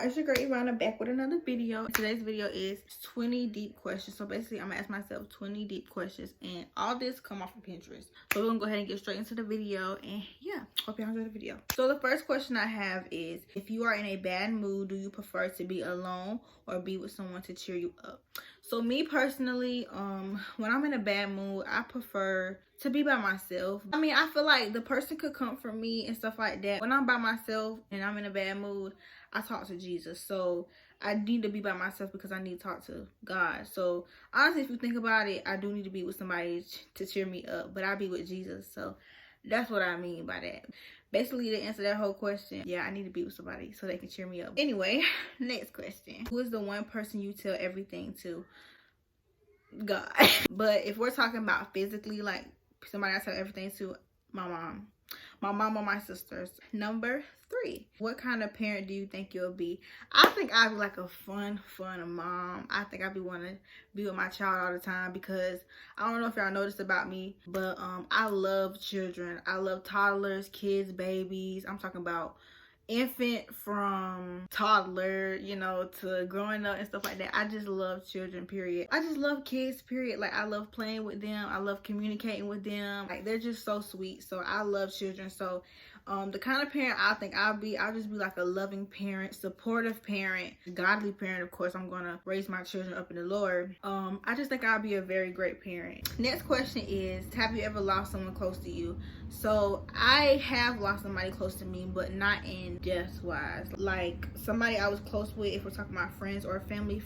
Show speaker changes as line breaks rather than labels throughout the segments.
it's your girl Evonna back with another video. Today's video is 20 deep questions. So basically I'm gonna ask myself 20 deep questions, and all this come off of Pinterest. So we're gonna go ahead and get straight into the video, and yeah, hope y'all enjoy the video. So the first question I have is, if you are in a bad mood, do you prefer to be alone or be with someone to cheer you up? So me personally, when I'm in a bad mood, I prefer to be by myself. I mean, I feel like the person could comfort me and stuff like that. When I'm by myself and I'm in a bad mood, I talk to Jesus. So I need to be by myself because I need to talk to God. So honestly, if you think about it, I do need to be with somebody to cheer me up, but I be with Jesus. So that's what I mean by that. Basically, to answer that whole question, yeah, I need to be with somebody so they can cheer me up. Anyway, next question. Who is the one person you tell everything to? God. But if we're talking about physically, like somebody I tell everything to, my mom. My mom or my sisters. Number 3, what kind of parent do you think you'll be? I think I'd be like a fun mom. I think I'd be wanting to be with my child all the time, because I don't know if y'all noticed about me, but I love children. I love toddlers, kids, babies. I'm talking about infant from toddler, you know, to growing up and stuff like that. I just love children, period. I just love kids, period. Like, I love playing with them. I love communicating with them. Like, they're just so sweet. So I love children. So the kind of parent I think I'll just be like a loving parent, supportive parent, godly parent. Of course, I'm gonna raise my children up in the Lord. I just think I'll be a very great parent. Next question is, have you ever lost someone close to you? So I have lost somebody close to me, but not in death wise. Like somebody I was close with, if we're talking about friends or family,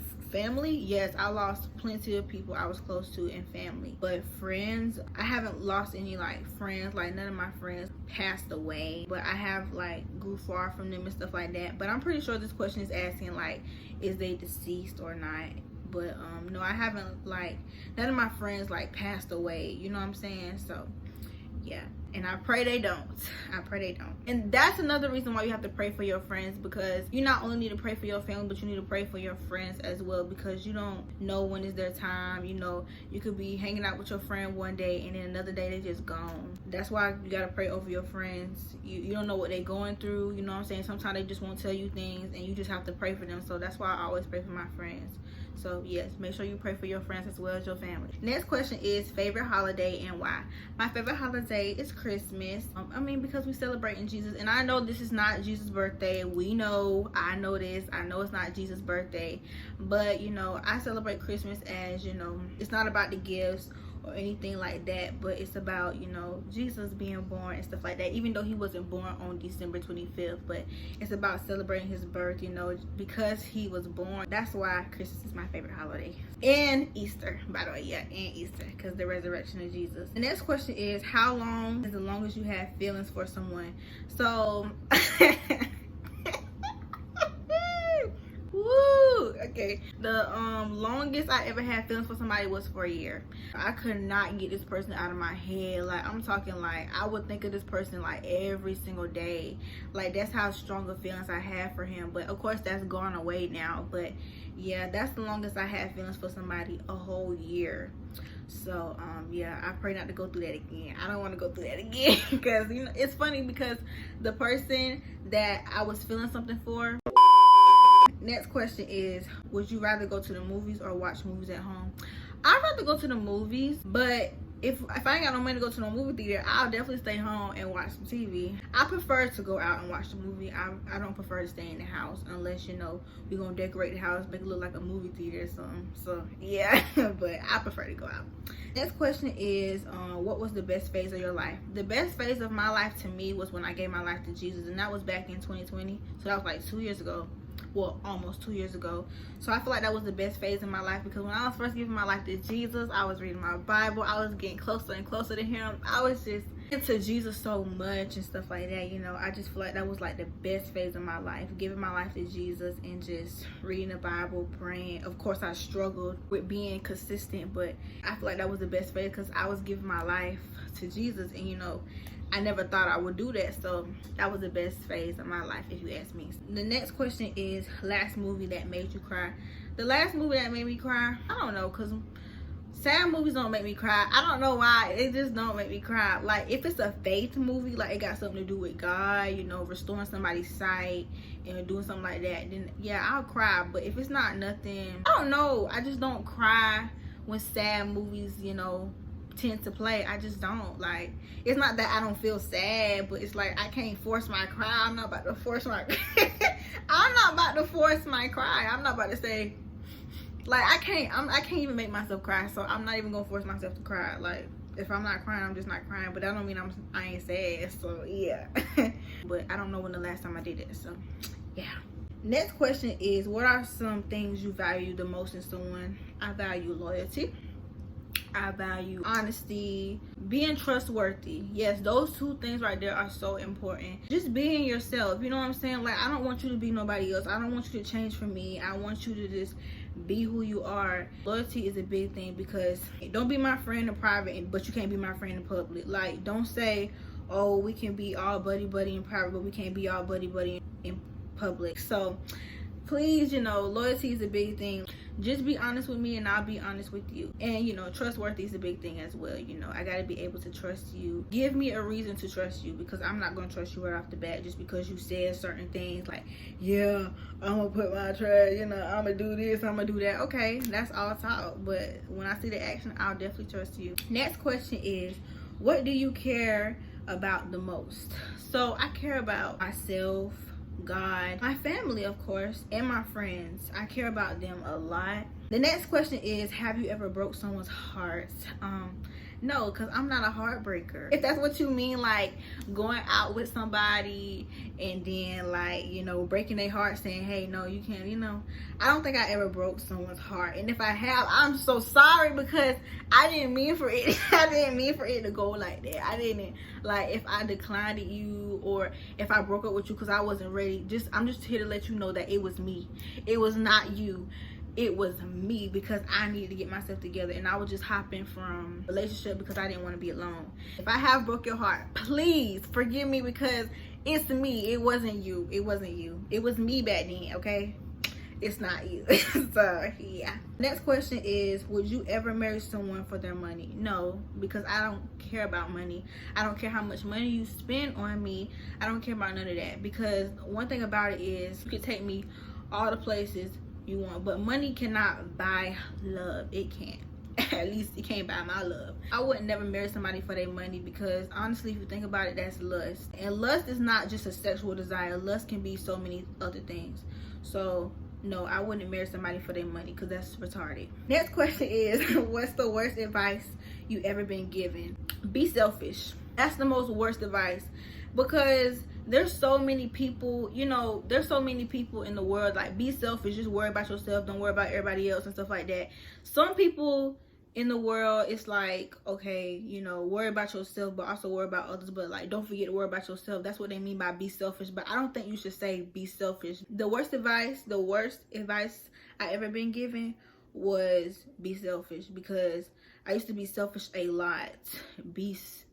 yes, I lost plenty of people I was close to in family. But friends, I haven't lost any like friends. Like none of my friends passed away, but I have like grew far from them and stuff like that. But I'm pretty sure this question is asking like, is they deceased or not? But no, I haven't, like, none of my friends like passed away, you know what I'm saying? So yeah, and I pray they don't. I pray they don't. And that's another reason why you have to pray for your friends, because you not only need to pray for your family, but you need to pray for your friends as well, because you don't know when is their time. You know, you could be hanging out with your friend one day and then another day they just gone. That's why you gotta pray over your friends. You don't know what they're going through, you know what I'm saying? Sometimes they just won't tell you things, and you just have to pray for them. So that's why I always pray for my friends. So yes, make sure you pray for your friends as well as your family. Next question is, favorite holiday and why? My favorite holiday is Christmas. I mean, because we celebrating Jesus, and I know this is not Jesus' birthday. I know this. I know it's not Jesus' birthday, but you know, I celebrate Christmas as, you know, it's not about the gifts or anything like that, but it's about, you know, Jesus being born and stuff like that, even though he wasn't born on December 25th. But it's about celebrating his birth, you know, because he was born. That's why Christmas is my favorite holiday. And Easter, by the way. Yeah, and Easter, because the resurrection of Jesus. The next question is, how long is the longest you have feelings for someone? So woo, okay, the longest I ever had feelings for somebody was for a year. I could not get this person out of my head. Like, I'm talking like I would think of this person like every single day. Like, that's how strong of feelings I had for him. But of course that's gone away now. But yeah, that's the longest I had feelings for somebody, a whole year. So yeah, I pray not to go through that again. I don't want to go through that again, because you know, it's funny, because the person that I was feeling something for. Next question is, would you rather go to the movies or watch movies at home? I'd rather go to the movies, but if I ain't got no money to go to no movie theater, I'll definitely stay home and watch some TV. I prefer to go out and watch the movie. I don't prefer to stay in the house, unless, you know, we're gonna decorate the house, make it look like a movie theater or something. So yeah, but I prefer to go out. Next question is, what was the best phase of your life? The best phase of my life to me was when I gave my life to Jesus, and that was back in 2020. So that was like 2 years ago. Well, almost 2 years ago. So I feel like that was the best phase in my life, because when I was first giving my life to Jesus, I was reading my Bible. I was getting closer and closer to him. I was just into Jesus so much and stuff like that, you know. I just feel like that was like the best phase of my life, giving my life to Jesus and just reading the Bible, praying. Of course, I struggled with being consistent, but I feel like that was the best phase, because I was giving my life to Jesus, and you know, I never thought I would do that. So that was the best phase of my life, if you ask me. The next question is, last movie that made you cry. The last movie that made me cry, I don't know, because sad movies don't make me cry. I don't know why. It just don't make me cry. Like, if it's a faith movie, like it got something to do with God, you know, restoring somebody's sight and doing something like that, then yeah, I'll cry. But if it's not nothing, I don't know. I just don't cry when sad movies, you know, tend to play. I just don't. Like, it's not that I don't feel sad, but it's like I can't force my cry. I'm not about to force my I'm not about to force my cry. I'm not about to say, like, I can't even make myself cry, so I'm not even gonna force myself to cry. Like, if I'm not crying, I'm just not crying, but that don't mean I ain't sad. So yeah. But I don't know when the last time I did it, so yeah. Next question is, what are some things you value the most in someone? I value loyalty. I value honesty, being trustworthy. Yes, those two things right there are so important. Just being yourself, you know what I'm saying? Like, I don't want you to be nobody else. I don't want you to change for me. I want you to just be who you are. Loyalty is a big thing, because don't be my friend in private, but you can't be my friend in public. Like, don't say, oh, we can be all buddy in private, but we can't be all buddy in public. So please, you know, loyalty is a big thing. Just be honest with me and I'll be honest with you. And, you know, trustworthy is a big thing as well. You know, I gotta be able to trust you. Give me a reason to trust you, because I'm not gonna trust you right off the bat just because you said certain things like, yeah, I'm gonna put my trust, you know, I'm gonna do this, I'm gonna do that. Okay, that's all talk, but when I see the action, I'll definitely trust you. Next question is, what do you care about the most? So I care about myself, God, my family, of course, and my friends. I care about them a lot. The next question is, have you ever broke someone's heart? No, because I'm not a heartbreaker. If that's what you mean, like going out with somebody and then, like, you know, breaking their heart, saying, hey, no, you can't, you know, I don't think I ever broke someone's heart. And if I have, I'm so sorry, because I didn't mean for it to go like that. I didn't, like, if I declined you or if I broke up with you because I wasn't ready, I'm just here to let you know that it was me. It was not you. It was me, because I needed to get myself together, and I was just hopping from relationship because I didn't want to be alone. If I have broke your heart, please forgive me, because it's me. It wasn't you. It wasn't you. It was me back then, okay? It's not you. So yeah. Next question is, would you ever marry someone for their money? No, because I don't care about money. I don't care how much money you spend on me. I don't care about none of that, because one thing about it is, you can take me all the places you want, but money cannot buy love. It can't. At least it can't buy my love. I would never marry somebody for their money, because honestly, if you think about it, that's lust. And lust is not just a sexual desire. Lust can be so many other things. So no, I wouldn't marry somebody for their money, because that's retarded. Next question is, what's the worst advice you ever been given? Be selfish. That's the most worst advice, because there's so many people, you know, there's so many people in the world. Like, be selfish, just worry about yourself, don't worry about everybody else and stuff like that. Some people in the world, it's like, okay, you know, worry about yourself, but also worry about others, but like, don't forget to worry about yourself. That's what they mean by be selfish. But I don't think you should say be selfish. The worst advice I ever been given was be selfish, because I used to be selfish a lot.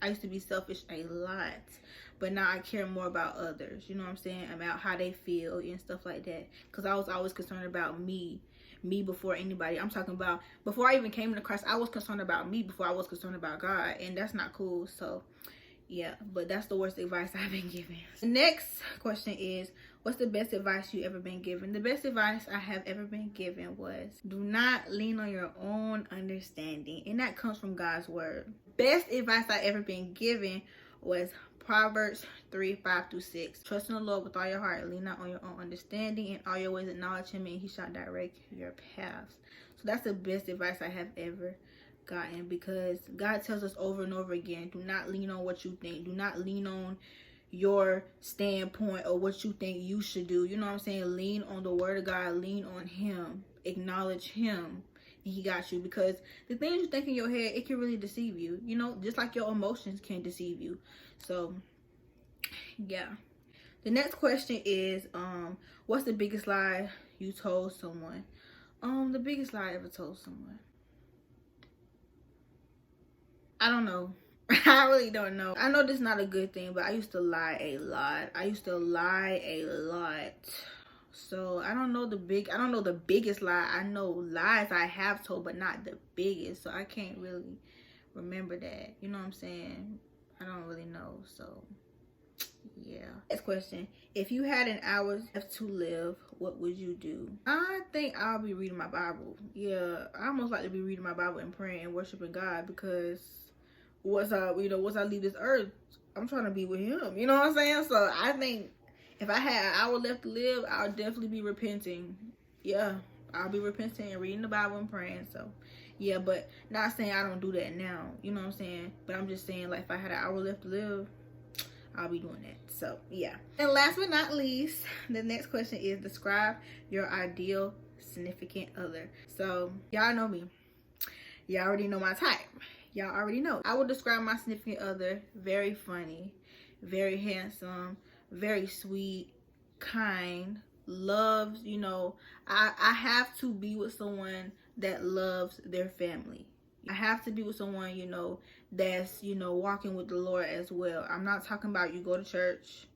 I used to be selfish a lot, but now I care more about others, you know what I'm saying, about how they feel and stuff like that, because I was always concerned about me before anybody. I'm talking about before I even came into Christ, I was concerned about me before I was concerned about God, and that's not cool. So yeah, but that's the worst advice I've been given. The next question is, what's the best advice you ever been given? The best advice I have ever been given was, do not lean on your own understanding, and that comes from God's word. Best advice I ever been given was Proverbs 3:5-6. Trust in the Lord with all your heart, lean not on your own understanding, and all your ways acknowledge him, and he shall direct your paths. So that's the best advice I have ever gotten, because God tells us over and over again, do not lean on what you think. Do not lean on your standpoint or what you think you should do. You know what I'm saying? Lean on the word of God. Lean on him. Acknowledge him. And he got you, because the things you think in your head, it can really deceive you, you know, just like your emotions can deceive you. So yeah. The next question is, what's the biggest lie you told someone? The biggest lie I ever told someone, I don't know. I really don't know. I know this is not a good thing, but I used to lie a lot. So I don't know the biggest lie. I know lies I have told, but not the biggest. So I can't really remember that. You know what I'm saying? I don't really know. So yeah. Next question. If you had an hour left to live, what would you do? I think I'll be reading my Bible. Yeah, I almost like to be reading my Bible and praying and worshiping God, because once I leave this earth, I'm trying to be with him. You know what I'm saying? So I think if I had an hour left to live, I'll definitely be repenting. Yeah, I'll be repenting and reading the Bible and praying. So yeah, but not saying I don't do that now. You know what I'm saying? But I'm just saying, like, if I had an hour left to live, I'll be doing that. So yeah. And last but not least, the next question is, describe your ideal significant other. So y'all know me. Y'all already know my type. Y'all already know. I would describe my significant other very funny, very handsome, very sweet, kind, loves, you know, I have to be with someone that loves their family. I have to be with someone, you know, that's, you know, walking with the Lord as well. I'm not talking about you go to church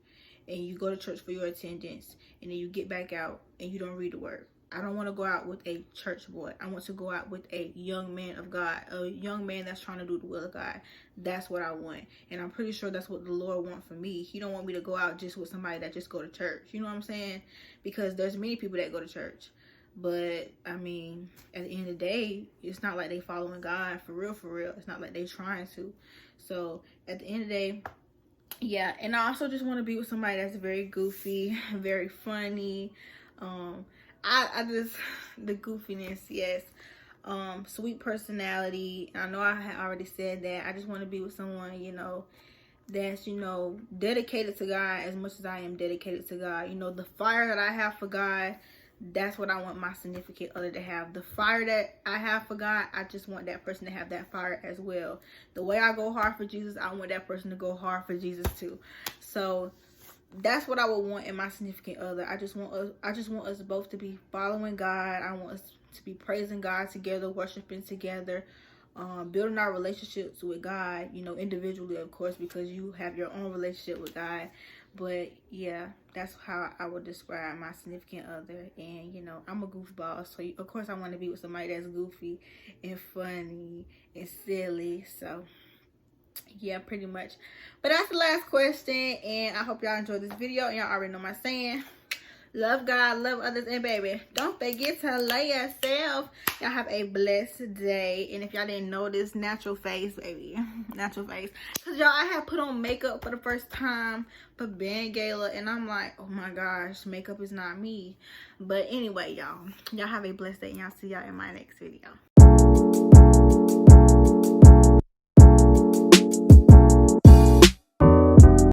and you go to church for your attendance and then you get back out and you don't read the word. I don't want to go out with a church boy. I want to go out with a young man of God, a young man that's trying to do the will of God. That's what I want. And I'm pretty sure that's what the Lord wants for me. He don't want me to go out just with somebody that just go to church. You know what I'm saying? Because there's many people that go to church. But, I mean, at the end of the day, it's not like they following God for real, for real. It's not like they trying to. So, at the end of the day, yeah. And I also just want to be with somebody that's very goofy, very funny. I just, the goofiness, yes. Sweet personality. I know I had already said that. I just want to be with someone, you know, that's, you know, dedicated to God as much as I am dedicated to God. You know, the fire that I have for God, that's what I want my significant other to have. The fire that I have for God, I just want that person to have that fire as well. The way I go hard for Jesus, I want that person to go hard for Jesus too. So that's what I would want in my significant other. I just want us both to be following God. I want us to be praising God together, worshiping together, building our relationships with God, you know, individually, of course, because you have your own relationship with God. But yeah, that's how I would describe my significant other. And, you know, I'm a goofball, so of course I want to be with somebody that's goofy and funny and silly. So yeah, pretty much. But that's the last question, and I hope y'all enjoyed this video. And y'all already know my saying: love God, love others, and baby, don't forget to love yourself. Y'all have a blessed day. And if y'all didn't notice, natural face, baby. Natural face. Because y'all, I have put on makeup for the first time for band gala. And I'm like, oh my gosh, makeup is not me. But anyway, y'all have a blessed day. And y'all see y'all in my next video.